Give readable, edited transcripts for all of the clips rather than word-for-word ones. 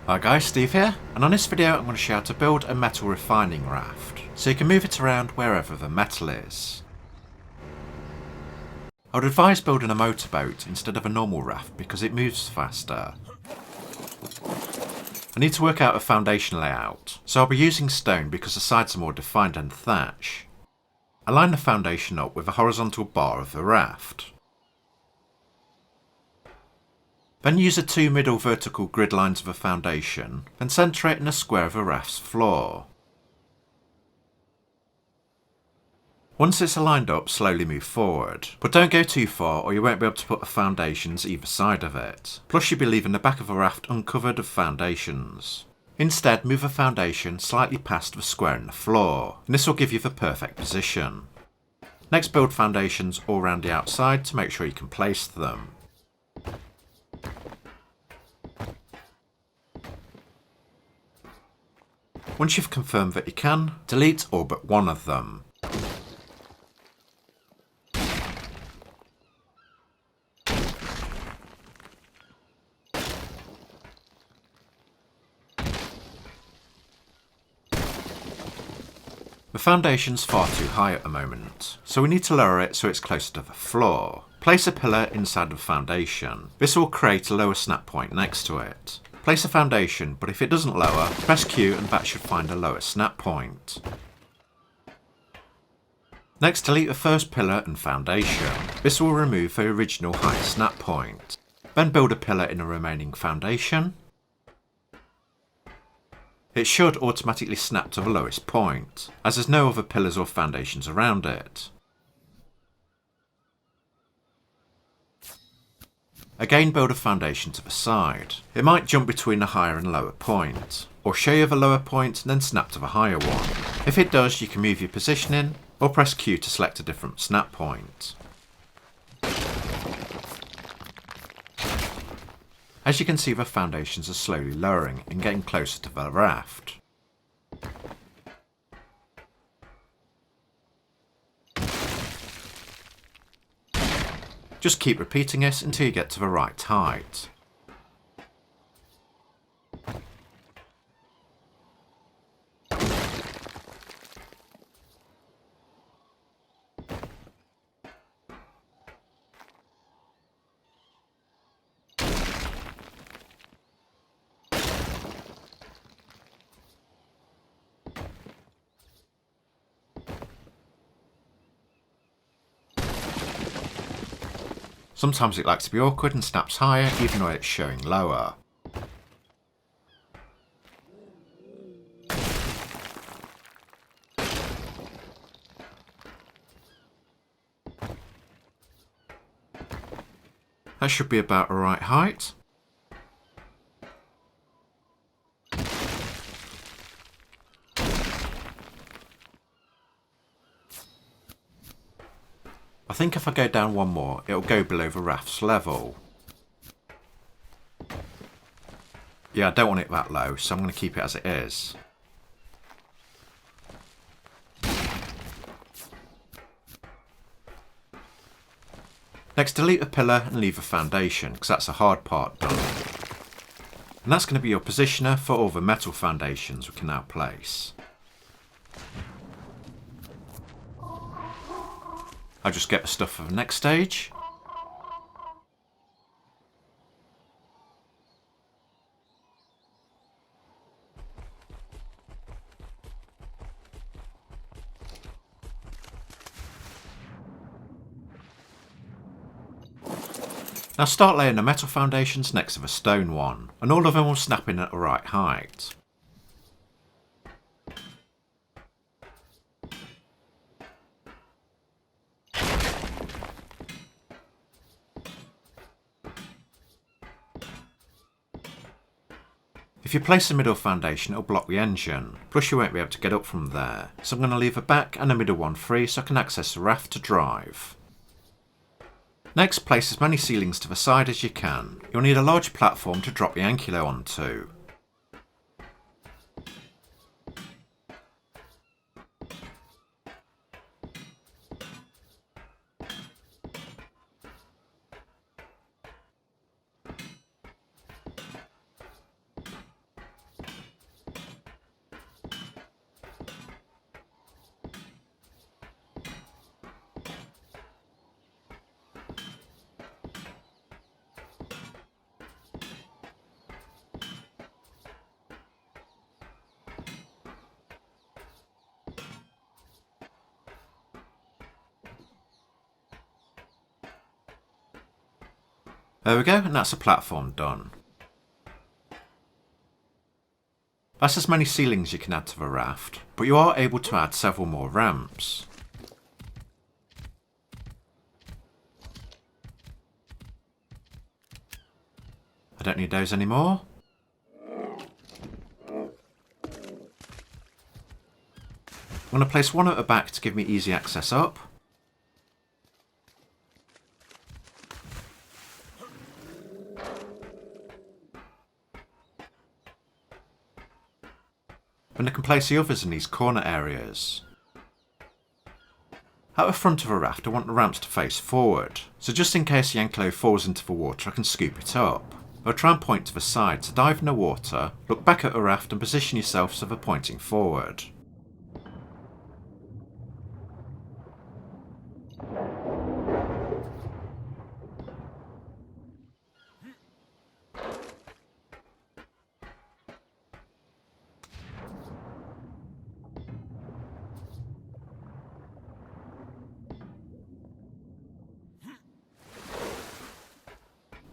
Hi guys, Steve here, and on this video I'm going to show you how to build a metal refining raft, so you can move it around wherever the metal is. I would advise building a motorboat instead of a normal raft because it moves faster. I need to work out a foundation layout, so I'll be using stone because the sides are more defined than thatch. I line the foundation up with a horizontal bar of the raft. Then use the two middle vertical grid lines of a foundation and centre it in a square of the raft's floor. Once it's aligned up, slowly move forward, but don't go too far or you won't be able to put the foundations either side of it. Plus you'll be leaving the back of the raft uncovered of foundations. Instead, move the foundation slightly past the square in the floor, and this will give you the perfect position. Next, build foundations all around the outside to make sure you can place them. Once you've confirmed that you can, delete all but one of them. The foundation's far too high at the moment, so we need to lower it so it's closer to the floor. Place a pillar inside the foundation. This will create a lower snap point next to it. Place a foundation, but if it doesn't lower, press Q and that should find a lower snap point. Next, delete the first pillar and foundation. This will remove the original high snap point. Then build a pillar in the remaining foundation. It should automatically snap to the lowest point, as there's no other pillars or foundations around it. Again, build a foundation to the side. It might jump between the higher and lower point, or show you the lower point and then snap to the higher one. If it does, you can move your positioning, or press Q to select a different snap point. As you can see, the foundations are slowly lowering and getting closer to the raft. Just keep repeating this until you get to the right height. Sometimes it likes to be awkward and snaps higher even though it's showing lower. That should be about the right height. I think if I go down one more, it'll go below the raft's level. Yeah, I don't want it that low, so I'm going to keep it as it is. Next, delete the pillar and leave the foundation, because that's the hard part done. And that's going to be your positioner for all the metal foundations we can now place. I'll just get the stuff for the next stage. Now start laying the metal foundations next to the stone one, and all of them will snap in at the right height. If you place the middle foundation, it'll block the engine, plus you won't be able to get up from there, so I'm going to leave the back and the middle one free so I can access the raft to drive. Next, place as many ceilings to the side as you can. You'll need a large platform to drop the Ankylo onto. There we go, and that's a platform done. That's as many ceilings you can add to the raft, but you are able to add several more ramps. I don't need those anymore. I'm going to place one at the back to give me easy access up. And I can place the others in these corner areas. At the front of a raft I want the ramps to face forward, so just in case the Ankylo falls into the water I can scoop it up. I'll try and point to the side to dive in the water, look back at the raft and position yourself so they're pointing forward.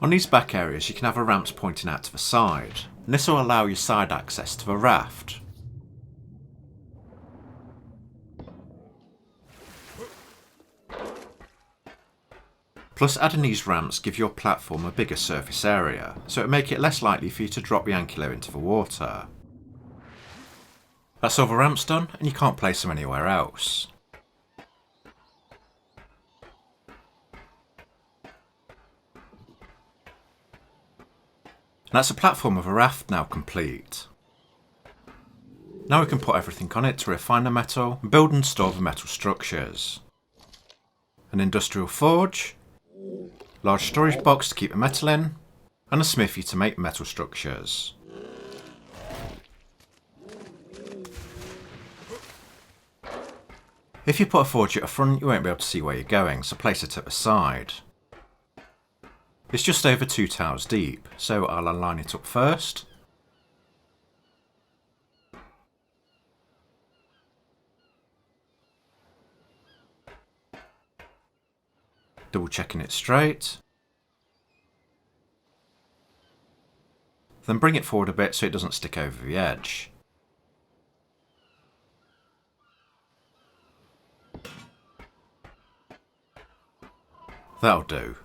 On these back areas you can have the ramps pointing out to the side, and this will allow you side access to the raft. Plus adding these ramps give your platform a bigger surface area, so it'll make it less likely for you to drop the Ankylo into the water. That's all the ramps done, and you can't place them anywhere else. And that's a platform of a raft now complete. Now we can put everything on it to refine the metal and build and store the metal structures. An industrial forge, large storage box to keep the metal in, and a smithy to make metal structures. If you put a forge at the front you won't be able to see where you're going, so place it at the side. It's just over 2 towers deep, so I'll align it up first. Double checking it straight. Then bring it forward a bit so it doesn't stick over the edge. That'll do.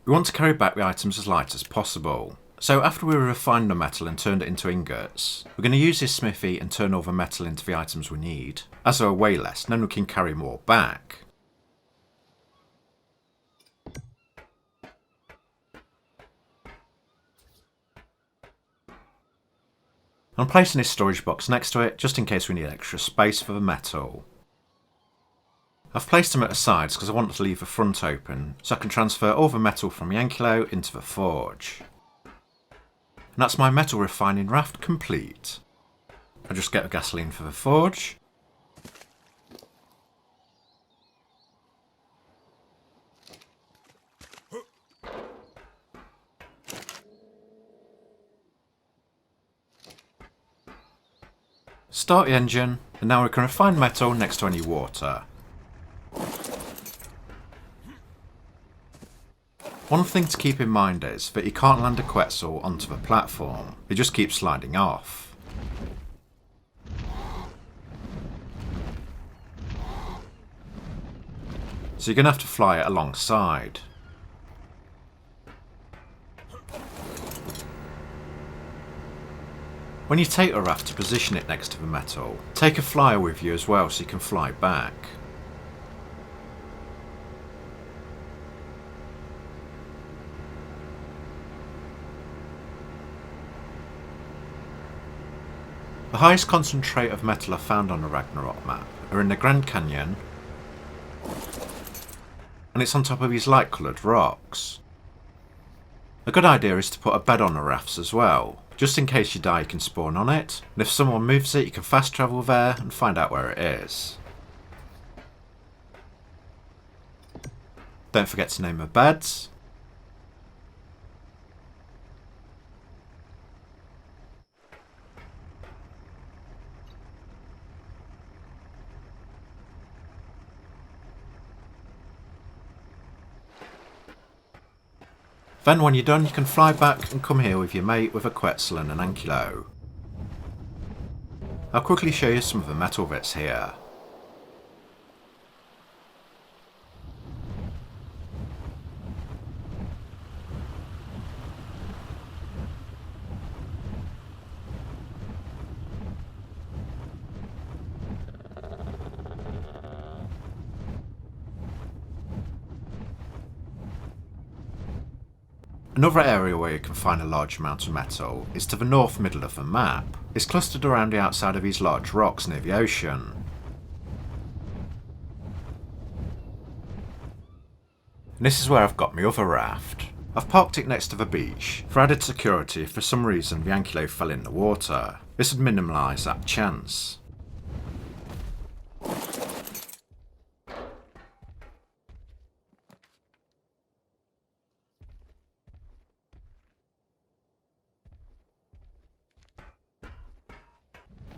We want to carry back the items as light as possible. So after we refined the metal and turned it into ingots, we're going to use this smithy and turn all the metal into the items we need, as there are way less, and then we can carry more back. I'm placing this storage box next to it, just in case we need extra space for the metal. I've placed them at the sides because I want to leave the front open, so I can transfer all the metal from the Ankylo into the forge. And that's my metal refining raft complete. I just get the gasoline for the forge. Start the engine, and now we can refine metal next to any water. One thing to keep in mind is that you can't land a Quetzal onto the platform, it just keeps sliding off. So you're going to have to fly it alongside. When you take a raft to position it next to the metal, take a flyer with you as well so you can fly back. The highest concentrate of metal I found on the Ragnarok map are in the Grand Canyon, and it's on top of these light coloured rocks. A good idea is to put a bed on the rafts as well, just in case you die you can spawn on it, and if someone moves it you can fast travel there and find out where it is. Don't forget to name the beds. Then when you're done, you can fly back and come here with your mate with a Quetzal and an Ankylo. I'll quickly show you some of the metal bits here. Another area where you can find a large amount of metal is to the north middle of the map. It's clustered around the outside of these large rocks near the ocean. And this is where I've got my other raft. I've parked it next to the beach for added security if for some reason the Ankylo fell in the water. This would minimise that chance.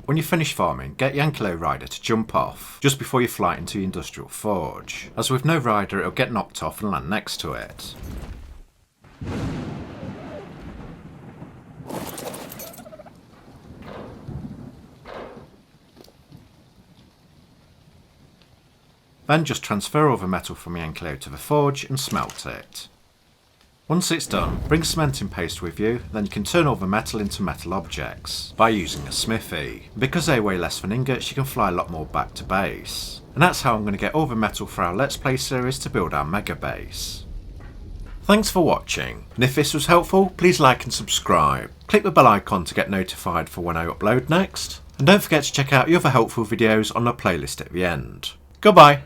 When you finish farming, get your Ankylo rider to jump off just before you fly into the industrial forge, as with no rider it'll get knocked off and land next to it. Then just transfer all the metal from the Ankylo to the forge and smelt it. Once it's done, bring cementing paste with you, then you can turn all the metal into metal objects by using a smithy. Because they weigh less than ingots, you can fly a lot more back to base. And that's how I'm going to get all the metal for our Let's Play series to build our mega base. Thanks for watching, and if this was helpful, please like and subscribe. Click the bell icon to get notified for when I upload next, and don't forget to check out the other helpful videos on the playlist at the end. Goodbye!